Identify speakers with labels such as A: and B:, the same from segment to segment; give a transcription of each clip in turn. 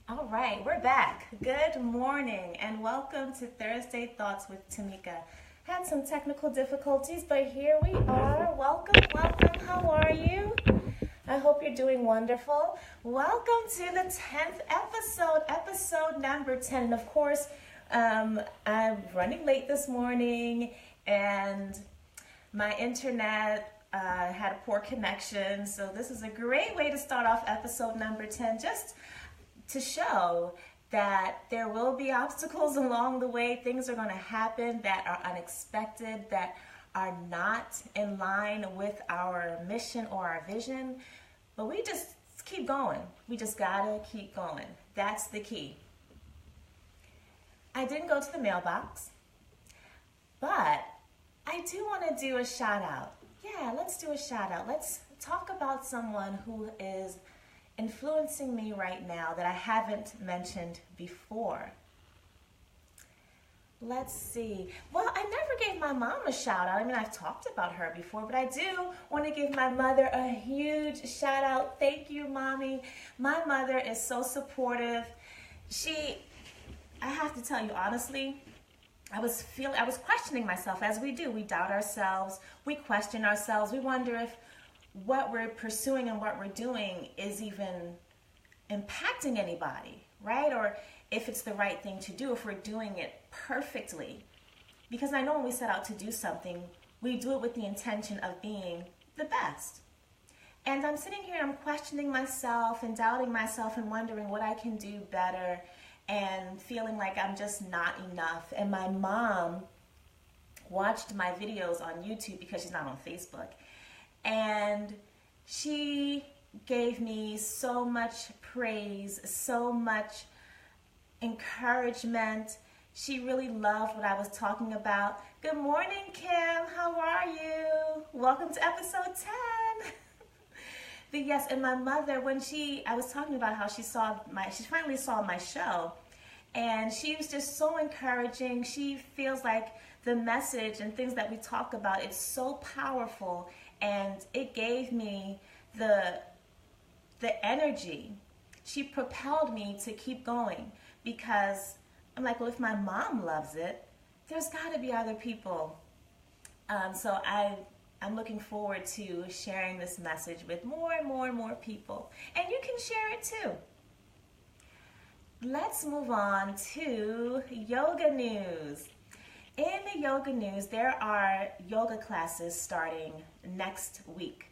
A: All right, we're back. Good morning and welcome to Thursday Thoughts with Tameka. Had some technical difficulties, but here we are. Welcome, welcome. How are you? I hope you're doing wonderful. Welcome to the 10th episode, episode number 10. And of course, I'm running late this morning and my internet had a poor connection. So this is a great way to start off episode number 10. Just to show that there will be obstacles along the way. Things are going to happen that are unexpected, that are not in line with our mission or our vision. But we just keep going. We just gotta keep going. That's the key. I didn't go to the mailbox, but I do want to do a shout out. Yeah, let's do a shout out. Let's talk about someone who is influencing me right now that I haven't mentioned before. Let's see. Well, I never gave my mom a shout out. I mean, I've talked about her before, but I do want to give my mother a huge shout out. Thank you, Mommy. My mother is so supportive. I have to tell you honestly, I was questioning myself, as we do. We doubt ourselves. We question ourselves. We wonder if what we're pursuing and what we're doing is even impacting anybody, right? Or if it's the right thing to do, if we're doing it perfectly. Because I know when we set out to do something, we do it with the intention of being the best. And I'm sitting here, I'm questioning myself and doubting myself and wondering what I can do better and feeling like I'm just not enough. And my mom watched my videos on YouTube because she's not on Facebook. And she gave me so much praise, so much encouragement. She really loved what I was talking about. Good morning, Kim. How are you? Welcome to episode 10. But yes, and my mother, I was talking about how she finally saw my show, and she was just so encouraging. She feels like the message and things that we talk about, it's so powerful. And it gave me the energy. She propelled me to keep going because I'm like, well, if my mom loves it, there's got to be other people. So I'm looking forward to sharing this message with more and more and more people. And you can share it too. Let's move on to yoga news. In the yoga news, there are yoga classes starting next week.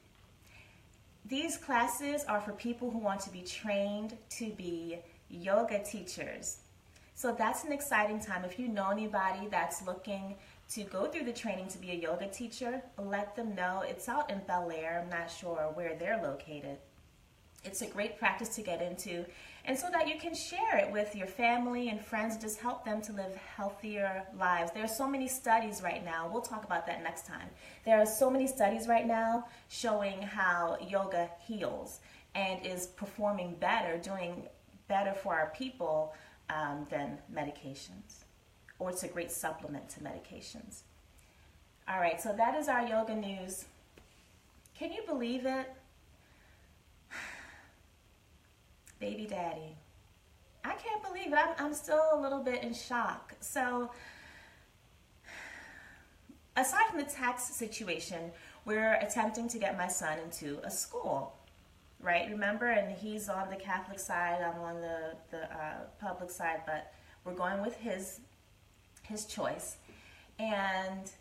A: These classes are for people who want to be trained to be yoga teachers. So that's an exciting time. If you know anybody that's looking to go through the training to be a yoga teacher, let them know. It's out in Bel Air. I'm not sure where they're located. It's a great practice to get into, and so that you can share it with your family and friends and just help them to live healthier lives. There are so many studies right now. We'll talk about that next time. There are so many studies right now showing how yoga heals and is performing better, doing better for our people than medications. Or it's a great supplement to medications. All right, so that is our yoga news. Can you believe it? Baby daddy. I can't believe it. I'm still a little bit in shock. So, aside from the tax situation, we're attempting to get my son into a school, right? Remember, and he's on the Catholic side, I'm on the public side, but we're going with his choice. And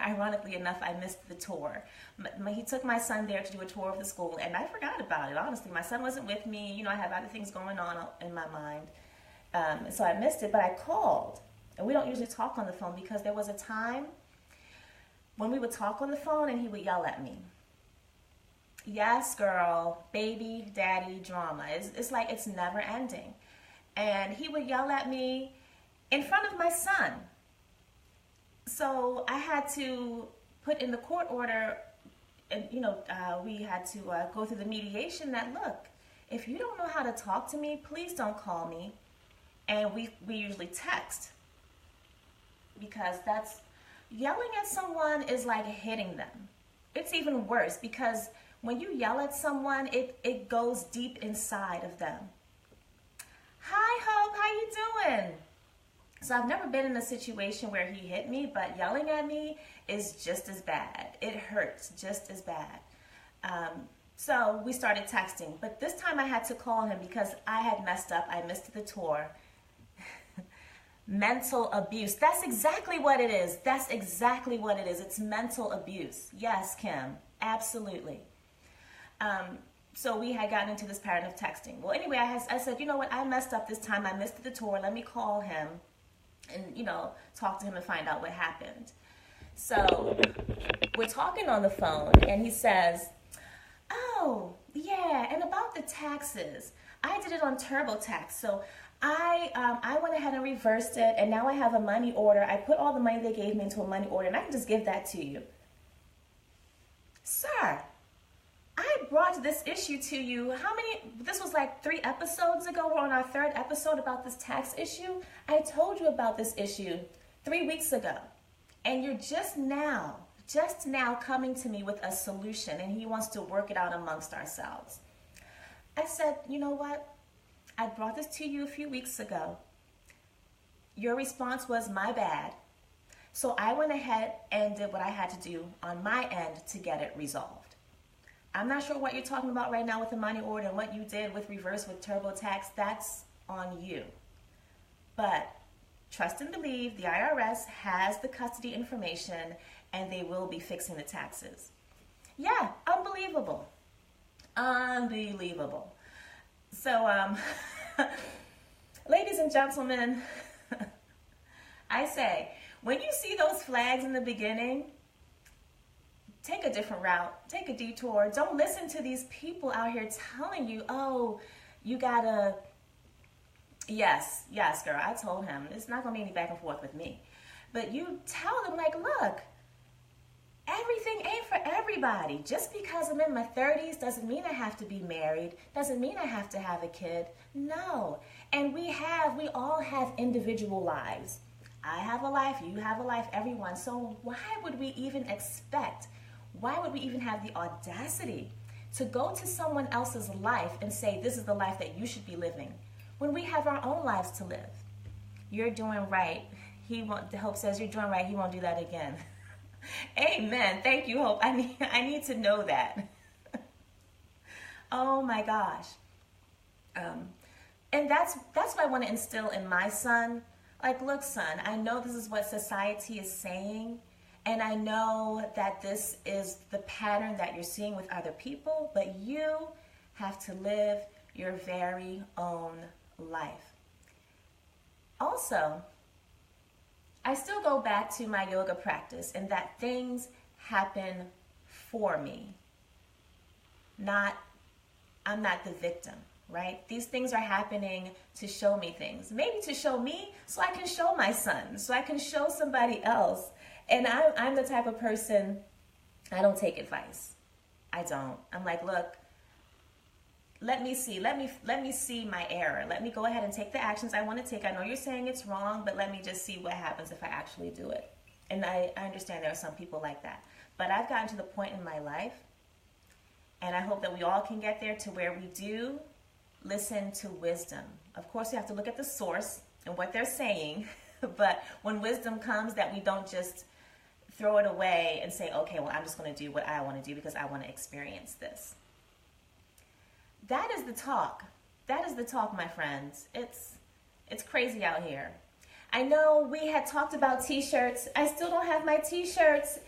A: ironically enough, I missed the tour. He took my son there to do a tour of the school, and I forgot about it, honestly. My son wasn't with me. You know, I have other things going on in my mind. So I missed it, but I called. And we don't usually talk on the phone because there was a time when we would talk on the phone and he would yell at me. Yes, girl, baby, daddy drama. It's like it's never ending. And he would yell at me in front of my son. So I had to put in the court order, and we had to go through the mediation that, look, if you don't know how to talk to me, please don't call me. And we usually text, because yelling at someone is like hitting them. It's even worse because when you yell at someone, it goes deep inside of them. you doing? So I've never been in a situation where he hit me, but yelling at me is just as bad. It hurts just as bad. So we started texting, but this time I had to call him because I had messed up. I missed the tour. Mental abuse. That's exactly what it is. That's exactly what it is. It's mental abuse. Yes, Kim, absolutely. So we had gotten into this pattern of texting. Well, anyway, I said, you know what? I messed up this time. I missed the tour. Let me call him and, talk to him and find out what happened. So we're talking on the phone and he says, oh, yeah, and about the taxes, I did it on TurboTax. So I went ahead and reversed it, and now I have a money order. I put all the money they gave me into a money order, and I can just give that to you. Sir, I brought this issue to you. This was like 3 episodes ago. We're on our 3rd episode about this tax issue. I told you about this issue 3 weeks ago, and you're just now coming to me with a solution, and he wants to work it out amongst ourselves. I said, you know what? I brought this to you a few weeks ago. Your response was my bad. So I went ahead and did what I had to do on my end to get it resolved. I'm not sure what you're talking about right now with the money order and what you did with reverse with TurboTax. That's on you. But trust and believe the IRS has the custody information and they will be fixing the taxes. Yeah, unbelievable. Unbelievable. So, ladies and gentlemen, I say, when you see those flags in the beginning, take a different route, take a detour. Don't listen to these people out here telling you, oh, you gotta, yes, girl, I told him, it's not gonna be any back and forth with me. But you tell them, like, look, everything ain't for everybody. Just because I'm in my 30s doesn't mean I have to be married, doesn't mean I have to have a kid. No. And we all have individual lives. I have a life, you have a life, everyone. So why would we even have the audacity to go to someone else's life and say, this is the life that you should be living, when we have our own lives to live? You're doing right. Hope says you're doing right. He won't do that again. Amen. Thank you, Hope. I need to know that. Oh my gosh. And that's what I want to instill in my son. Like, look, son, I know this is what society is saying, and I know that this is the pattern that you're seeing with other people, but you have to live your very own life. Also, I still go back to my yoga practice and that things happen for me. I'm not the victim, right? These things are happening to show me things. Maybe to show me so I can show my son, so I can show somebody else. And I'm the type of person, I don't take advice. I don't. I'm like, look, let me see my error. Let me go ahead and take the actions I want to take. I know you're saying it's wrong, but let me just see what happens if I actually do it. And I understand there are some people like that. But I've gotten to the point in my life, and I hope that we all can get there, to where we do listen to wisdom. Of course, we have to look at the source and what they're saying, but when wisdom comes, that we don't just throw it away and say, okay, well, I'm just going to do what I want to do because I want to experience this. That is the talk. That is the talk, my friends. It's crazy out here. I know we had talked about t-shirts. I still don't have my t-shirts.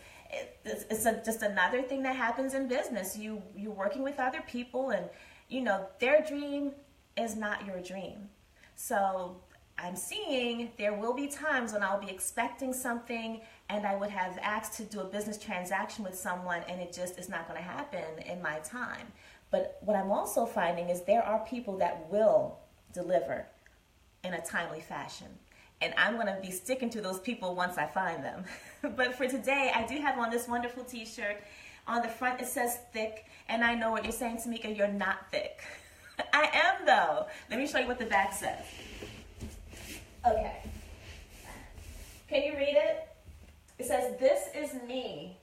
A: It's just another thing that happens in business. You're working with other people, and their dream is not your dream. So I'm seeing there will be times when I'll be expecting something, and I would have asked to do a business transaction with someone, and it just is not going to happen in my time. But what I'm also finding is there are people that will deliver in a timely fashion. And I'm going to be sticking to those people once I find them. But for today, I do have on this wonderful t-shirt. On the front, it says thick. And I know what you're saying, Tameka, you're not thick. I am, though. Let me show you what the back says. Okay. Can you read it? It says, this is me.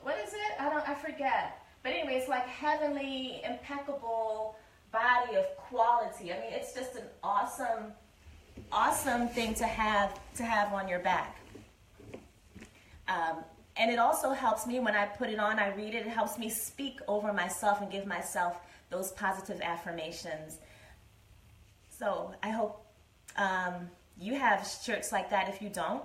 A: What is it? I forget. But anyway, it's like heavenly, impeccable body everybody of quality. I mean, it's just an awesome thing to have on your back. And it also helps me when I put it on, I read it, it helps me speak over myself and give myself those positive affirmations. So I hope you have shirts like that. If you don't,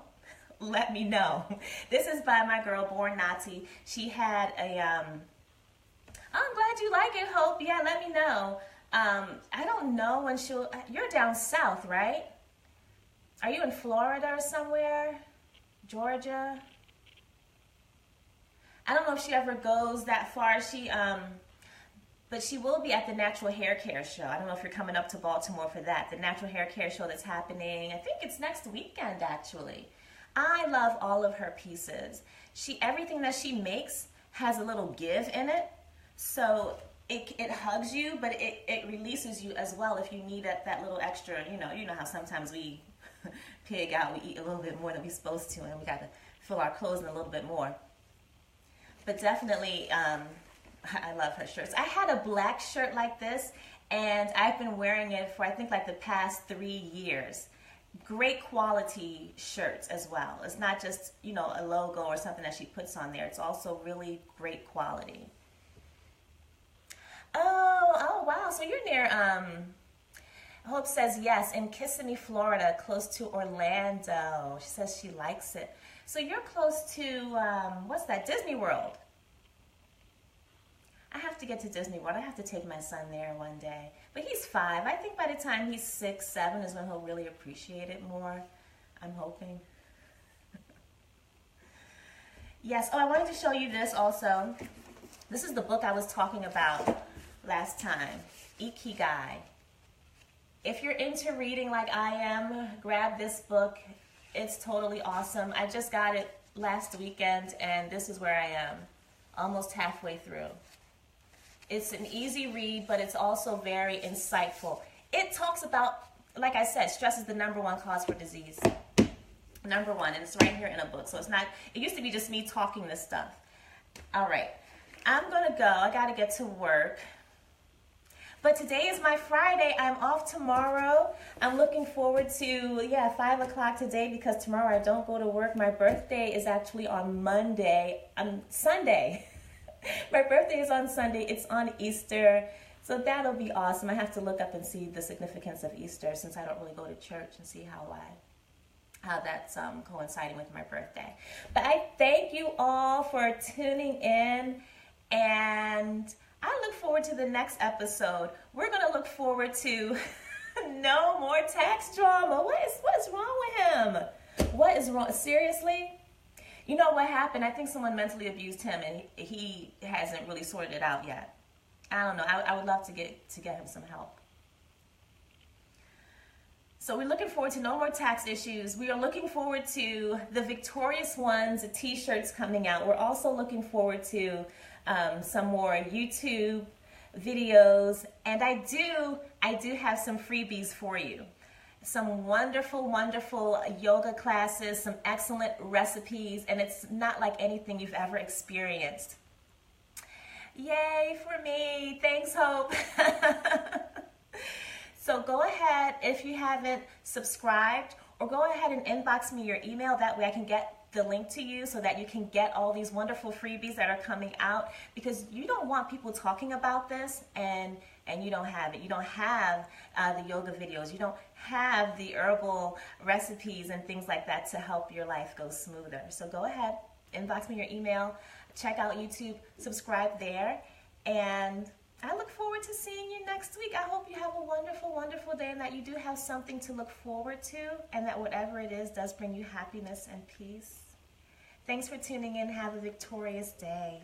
A: let me know. This is by my girl, Born Nati. She had a, I'm glad you like it, Hope. Yeah, let me know. I don't know when you're down south, right? Are you in Florida or somewhere? Georgia? I don't know if she ever goes that far. But she will be at the Natural Hair Care Show. I don't know if you're coming up to Baltimore for that. The Natural Hair Care Show that's happening, I think it's next weekend, actually. I love all of her pieces. Everything that she makes has a little give in it. So it hugs you, but it releases you as well if you need that little extra, you know how sometimes we pig out, we eat a little bit more than we're supposed to, and we got to fill our clothes in a little bit more. But definitely, I love her shirts. I had a black shirt like this, and I've been wearing it for, I think, like the past 3 years. Great quality shirts as well. It's not just, a logo or something that she puts on there. It's also really great quality. Oh, wow. So you're near, Hope says yes, in Kissimmee, Florida, close to Orlando. She says she likes it. So you're close to, what's that, Disney World. I have to get to Disney World. I have to take my son there one day. But he's 5. I think by the time he's 6, 7 is when he'll really appreciate it more. I'm hoping. Yes. Oh, I wanted to show you this also. This is the book I was talking about last time, Ikigai. If you're into reading like I am, grab this book. It's totally awesome. I just got it last weekend, and this is where I am, almost halfway through. It's an easy read, but it's also very insightful. It talks about, like I said, stress is the #1 cause for disease. #1, and it's right here in a book. So it's not, it used to be just me talking this stuff. All right, I'm gonna go. I gotta get to work. But today is my Friday. I'm off tomorrow. I'm looking forward to, 5 o'clock today, because tomorrow I don't go to work. My birthday is actually on Sunday. My birthday is on Sunday. It's on Easter. So that'll be awesome. I have to look up and see the significance of Easter, since I don't really go to church, and see how that's coinciding with my birthday. But I thank you all for tuning in, and I look forward to the next episode. We're going to look forward to no more tax drama. What's wrong with him? What is wrong? Seriously? You know what happened? I think someone mentally abused him, and he hasn't really sorted it out yet. I don't know. I would love to get him some help. So we're looking forward to no more tax issues. We are looking forward to the Victorious Ones t-shirts coming out. We're also looking forward to some more YouTube videos, and I do have some freebies for you. Some wonderful, wonderful yoga classes, some excellent recipes, and it's not like anything you've ever experienced. Yay for me. Thanks, Hope. So go ahead, if you haven't subscribed, or go ahead and inbox me your email. That way I can get the link to you, so that you can get all these wonderful freebies that are coming out, because you don't want people talking about this and you don't have it. You don't have the yoga videos. You don't have the herbal recipes and things like that to help your life go smoother. So go ahead, inbox me your email, check out YouTube, subscribe there, and I look forward to seeing you next week. I hope you have a wonderful, wonderful day, and that you do have something to look forward to, and that whatever it is does bring you happiness and peace. Thanks for tuning in. Have a victorious day.